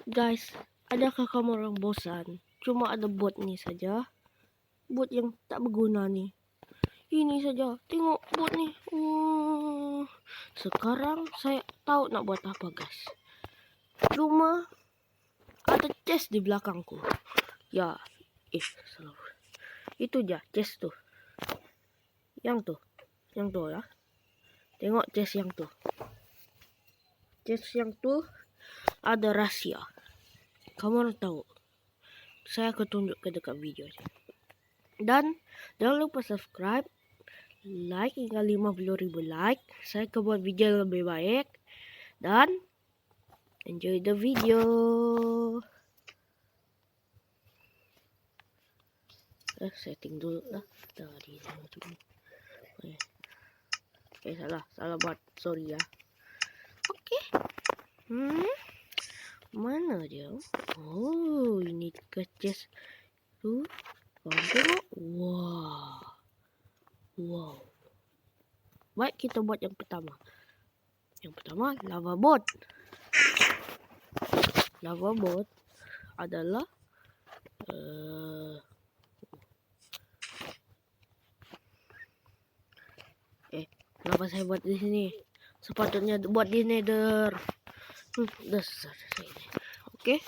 Guys, adakah kamu orang bosan? Cuma ada bot ni saja. Bot yang tak berguna nih. Ini saja, tengok bot nih. Sekarang saya tahu nak buat apa, guys. Cuma ada chest di belakangku. Ya, salah. Itu aja chest tuh. Yang tuh ya. Tengok chest yang tuh. Chest yang tuh ada rahasia. Kamu harus tahu. Saya akan tunjuk ke dekat video. Dan jangan lupa subscribe, like hingga 50.000 like. Saya akan buat video yang lebih baik. Dan enjoy the video. Setting dulu lah. Tadi salah buat. Sorry ya. Oke. Mana dia? Oh, ini dekat chest tuh. Tengok. Wow. Baik, kita buat yang pertama. Yang pertama, lava bot. Lava bot adalah kenapa saya buat di sini? Sepatutnya buat di nether. Dasar saya. Oke.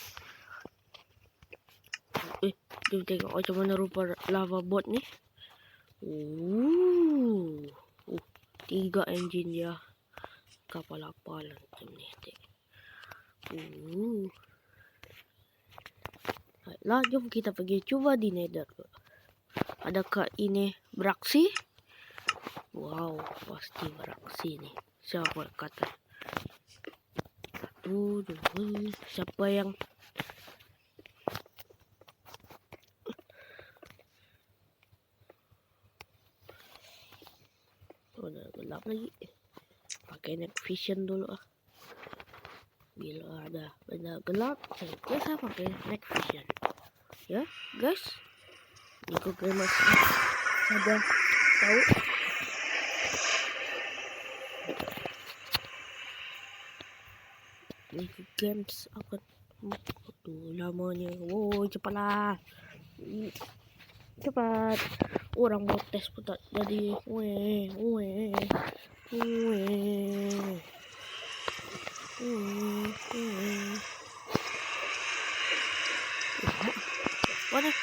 Kita tengok macam mana rupa lava bot nih. 3 engine dia. Kapal-kapal macam ni. Baiklah, jom kita pergi cuba di nether. Adakah ini beraksi? Wow, pasti beraksi nih. Siapa kata? Siapa yang udah gelap lagi? Pakai night vision dulu ah. Bila ada benda gelap, saya biasa pakai night vision. Ya, guys. Nico Games ada tahu? Nico Games akan lamanya. Cepatlah. Cepat. Orang mau tes pun tak jadi. Mana?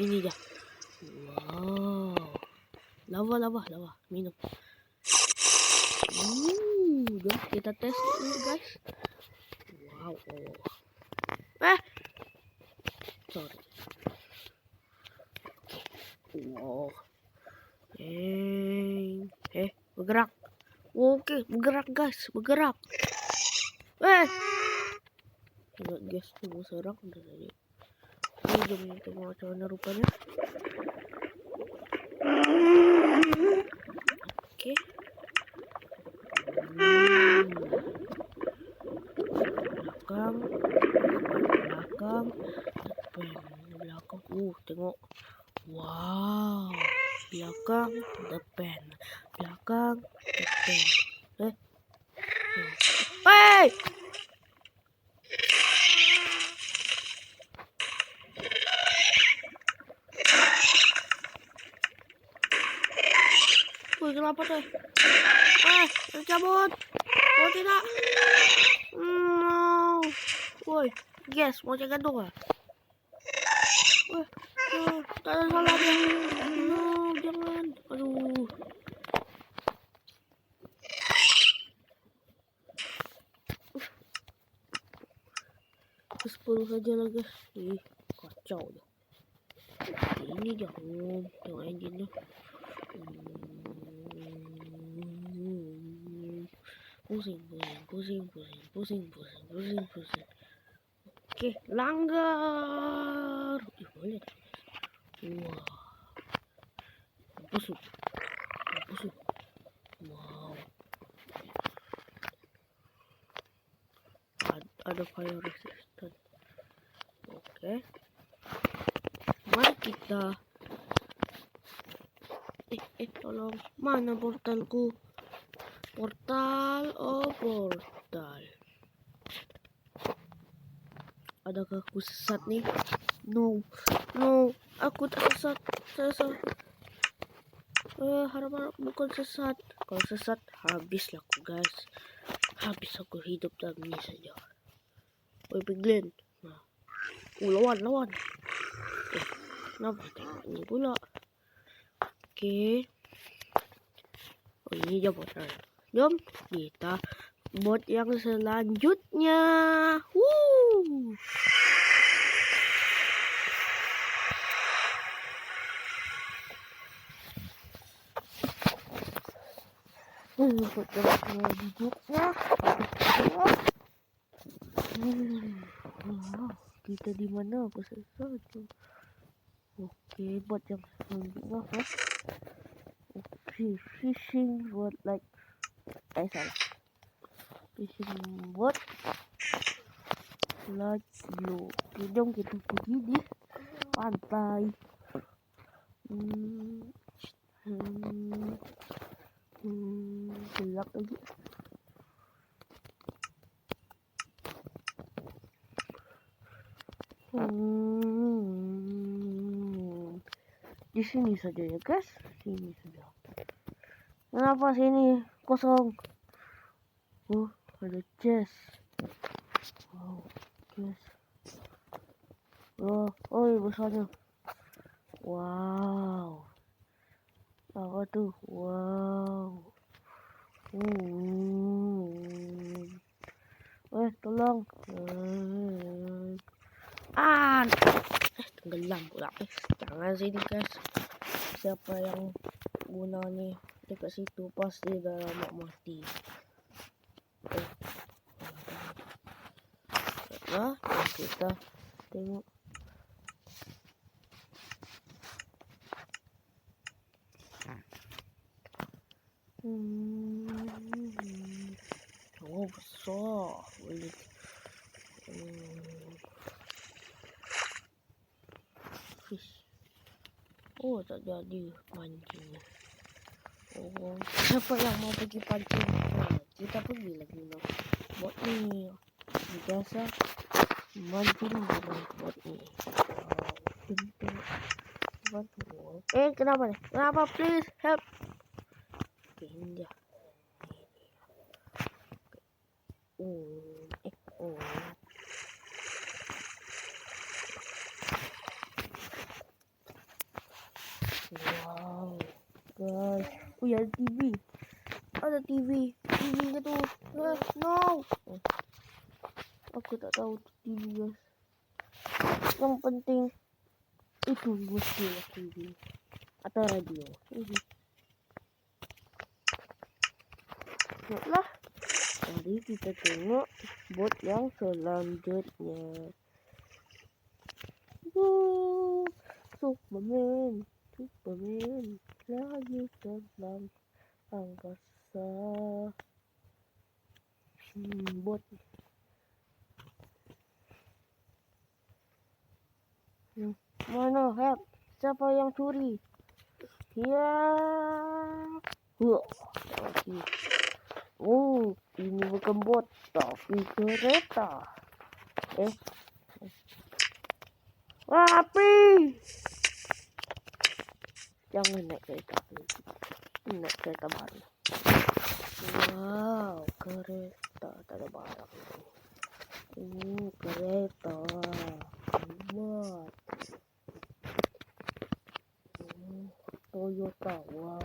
Ini dah. Wow. Lava. Minum. Jom kita tes ini, guys. Wow. Sorry. Wow. Bergerak. Oke, bergerak guys, bergerak. Ingat guys, tunggu serang udah tadi. Ini jom tengok macam mana rupanya. Oke. Belakang. Tengok. Wow. Belakang, depan. Kenapa tuh? Tercabut. Oh tidak. No. Woi, guys, mau jaga doa. Tak ada salah dia. No, jangan. Aduh. Ke-10 saja lah guys. Kacau dah. Ini dia. Tengok engine dia. Pusing. Oke, langgar. Boleh tak? Wah. Busuk. Wow. Ada fire resistant. Oke. Mari kita. Tolong. Mana portalku? Portal. Adakah aku sesat nih? No, no, aku tak sesat. Saya harap-harap bukan sesat. Kalau sesat, habislah aku guys. Habis aku hidup dalam ini saja. Woi Piglin. Nah, lawan. Kenapa tengok ini pula? Oke. Oh ini dia bot. Jom kita bot yang selanjutnya. Woo! Bot yang selanjutnya. Wow, kita di mana? Aku sesat. Oke, bot yang selanjutnya. Oke, fishing bot like salah. Fishing bot light blue. Oke, jom kita pergi di pantai. Gelap lagi. Di sini saja ya guys, sini saja. Kenapa sini kosong? Oh, ada chest. Wow, chest. Oh, besarnya. Wow. Apa tuh? Wow. Tolong. Tenggelam pula. Jangan sini guys. Siapa yang guna nih dekat situ pasti dah lama mati. Nah, kita tengok. Oh besar. Fish. Oh tak jadi pancing. Oh, siapa yang mau pergi pancing? Nah, kita pergi lagi loh. Buat nih biasa mancing buat nih. Kenapa nih? Kenapa? Please help. Pindah. Wow, guys. Oh ya, ada TV. TV-nya tuh. No. Aku tak tahu TV guys. Yang penting itu mesti TV atau radio. Baiklah. Mari kita tengok bot yang selanjutnya. Superman lagi terbang angkasa. Bot. Mana help? Siapa yang curi? Ya. Oh, ini bukan bot tapi kereta. Api. Jangan naik kereta. Naik kereta baru. Wow, kereta tak ada barang. Kereta hebat. Toyota. Wow.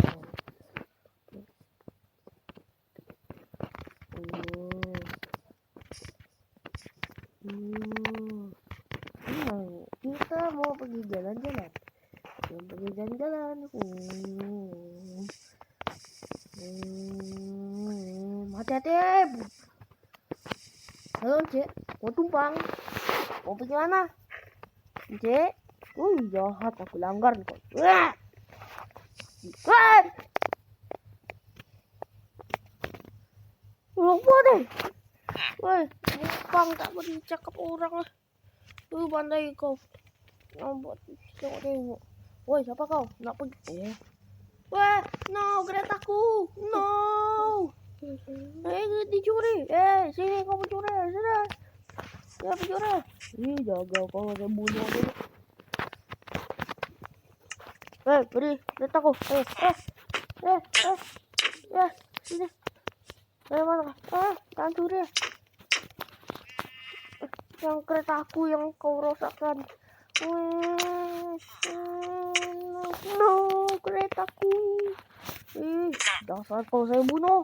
Kita mau pergi jalan-jalan. Hati-hati. Halo Cek, mau tumpang? Mau pergi mana? Cek, jahat, aku langgar kok. Lupa deh. Woi, tumpang tak bercakap orang lah. Pandai kau. Nampak tengok. Woi, siapa kau? Nak pergi? Wah, no, keretaku. No. Dicuri. Sini kau mencuri. Sudah. Ya pencuri. Ih, jaga kau saya bunuh dulu. Beri lihat aku. Sini. Mana? Jangan curi. Yang keretaku yang kau rosakkan. No, keretaku. Dasar kau saya bunuh.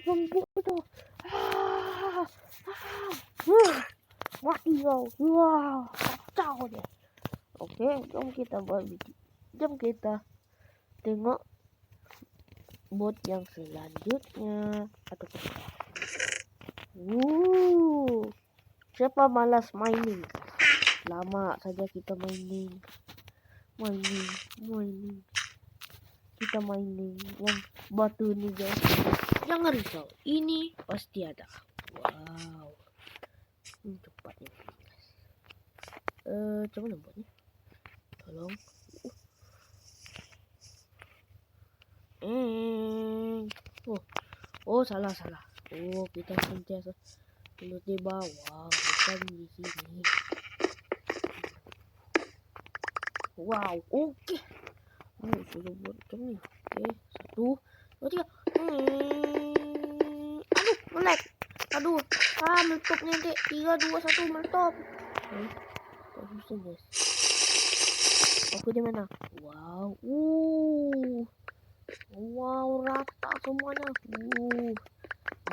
Membunuh. Mati kau. Kacau dia. Oke, jom kita tengok bot yang selanjutnya. Siapa malas mining? Lama saja kita mining. Kita mining yang batu nih guys. Jangan risau, ini pasti ada. Wow, cepatnya guys. Coba buatnya. Tolong. Salah. Kita sentiasa dulu di bawah, bukan di sini. Wow, oke. Sudah buat ini. Oke, 1, 2, 3. Aduh, melek. Meletup nanti. 3, 2, 1 meletup. Susah guys. Aku di mana? Wow, rata semuanya.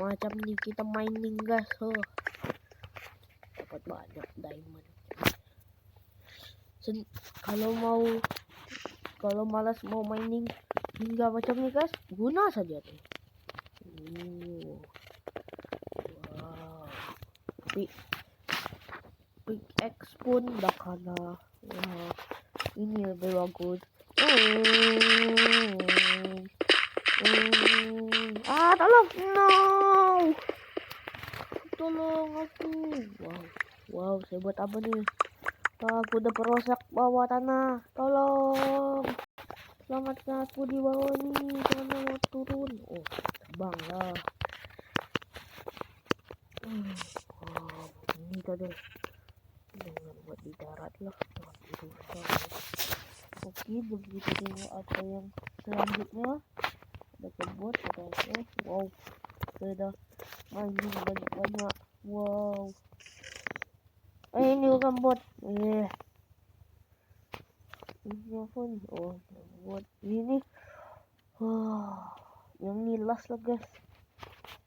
Macam ini kita mining guys. Dapat banyak diamond. Kalau malas mau mining hingga macam ini guys, guna saja tuh. Wow. Pickaxe pun dah kalah. Wow. Ini lebih bagus. Tolong. No. Tolong aku. Wow, saya buat apa nih? Aku udah perosak bawah tanah. Tolong. Selamatkan aku di bawah ini. Jangan mau turun. Terbang lah. Ini tadi. Jangan buat di darat lah. Oke, begitu tengok apa yang selanjutnya. Ada kebot, ada wow. Sudah mining banyak. Wow. Ini bukan bot. Ini apa nih? Bot ini. Yang ini last lah guys.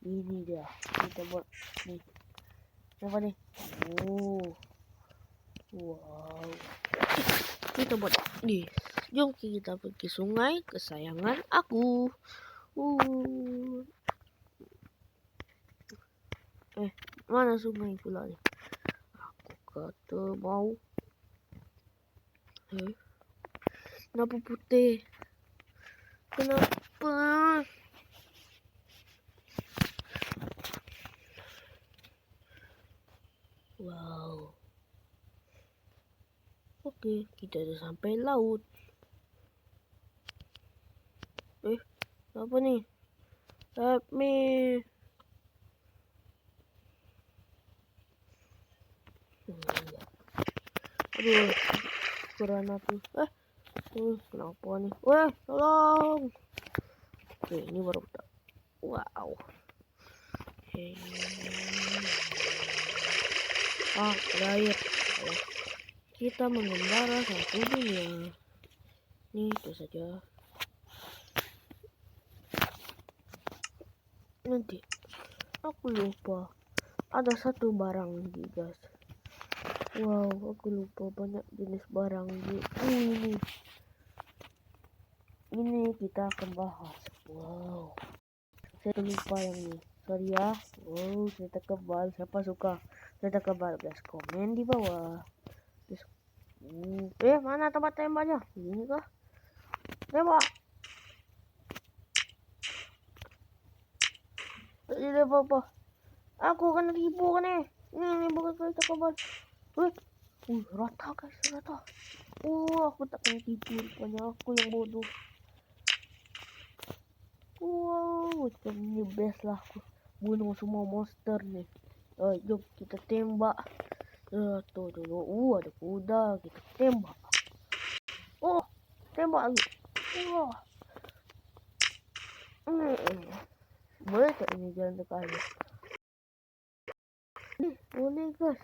Ini dia. Kita buat nih. Apa nih? Wow. Kita buat nih. Jom kita pergi sungai kesayangan aku. Mana sungai pula nih? Aku kata mau. Kenapa putih? Kenapa? Wow. Oke, kita udah sampai laut. Apa nih? Help me. Aduh, kurang aku. Kenapa nih? Tolong. Oke, ini baru udah. Wow. Air. Kita mengembara satu dunia. Nih, itu saja. Nanti aku lupa. Ada satu barang lagi guys. Wow, aku lupa banyak jenis barang ini kita akan bahas. Wow, saya lupa yang ini. Sorry ya. Wow, cerita kebal. Siapa suka cerita kebal guys? Komen di bawah. Mana tempat tembaknya? Ini kah? Tembak. Tidak apa-apa. Aku akan tipu kan nih. Ini bukan cerita kebal. Rata guys, rata. Aku tak akan tipu. Rupanya aku yang bodoh. Wow, ini best lah aku. bunuh semua monster nih. Jom kita tembak. Tuh dulu. Ada kuda. Kita tembak. Oh, tembak lagi. Oh. Boleh tak ini jalan dekat air? Boleh guys.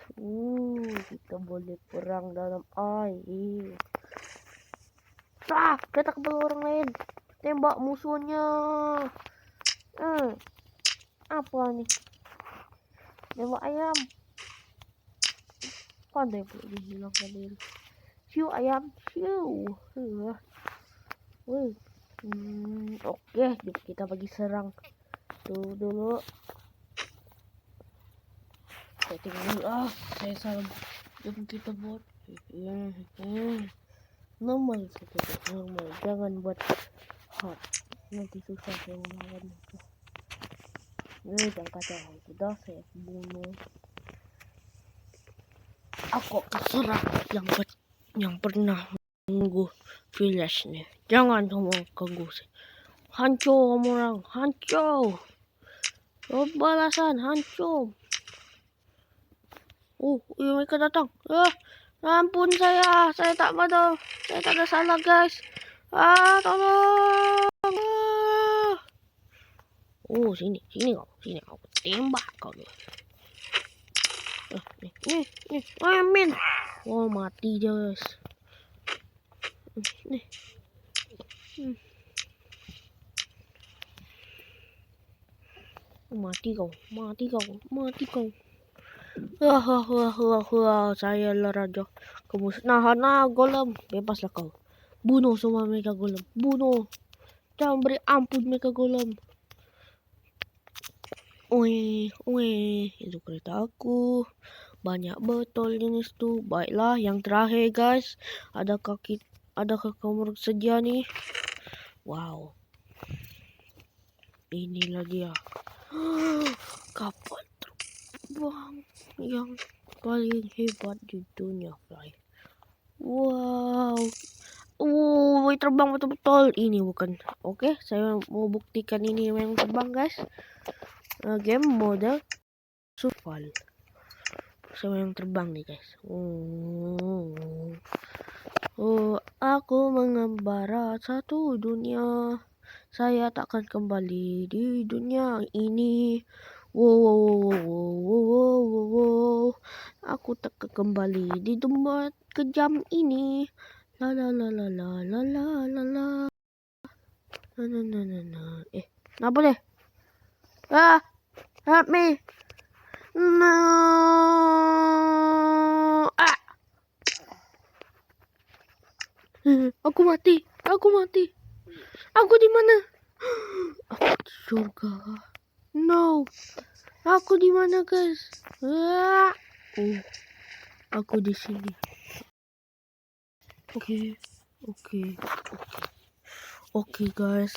Kita boleh perang dalam air. Kita kepala orang lain. Tembak musuhnya. Apa nih? Tembak ayam. Pandai pula dia hilangkan diri. Siu ayam. Siu. Oke, jom kita bagi serang. Tuh dulu. Saya tengok. Saya salah. Jom kita buat. Normal saja. Normal. Jangan buat hard. Nanti susah saya melawan itu. Jangan kacau. Sudah saya bunuh. Aku serang yang pernah mengganggu village nih. Jangan kamu ganggu sih. Hancur kamu orang. Hancur. Balasan. Hancur. Mereka datang. Ampun saya. Saya tak ada. Saya tak ada salah guys. Tolong. Sini kau. Sini kau. Tembak kau nih. Nih. Amin. Mati guys. Nih. Mati kau. Saya lah raja. Kamu nahan golem. Bebaslah kau. Bunuh semua mereka golem. Bunuh. Jangan beri ampun mereka golem. Itu kereta aku. Banyak betul jenis tuh. Baiklah, yang terakhir guys. Adakah kamu bersedia nih? Wow. Inilah dia. Kapal terbang yang paling hebat di dunia fly. Wow. Terbang betul-betul. Ini bukan. Oke, saya mau buktikan ini memang terbang guys. Game mode survival. Saya yang terbang nih guys. Aku mengembara satu dunia. Saya takkan kembali di dunia ini. Aku takkan kembali di tempat kejam ini. La la la la la la la la la. Apa deh? Help me. No. Aku mati. Aku di mana? Aku di surga. No. Aku di mana, guys? Aku di sini. Oke, guys.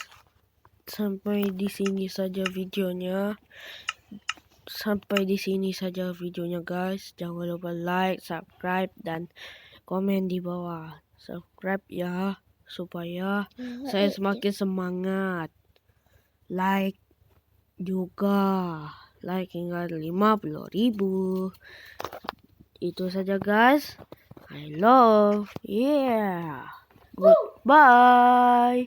Sampai di sini saja videonya. Guys. Jangan lupa like, subscribe, dan komen di bawah. Subscribe ya, supaya saya semakin semangat. Like juga. Like hingga 50.000. Itu saja guys. I love. Yeah. Goodbye.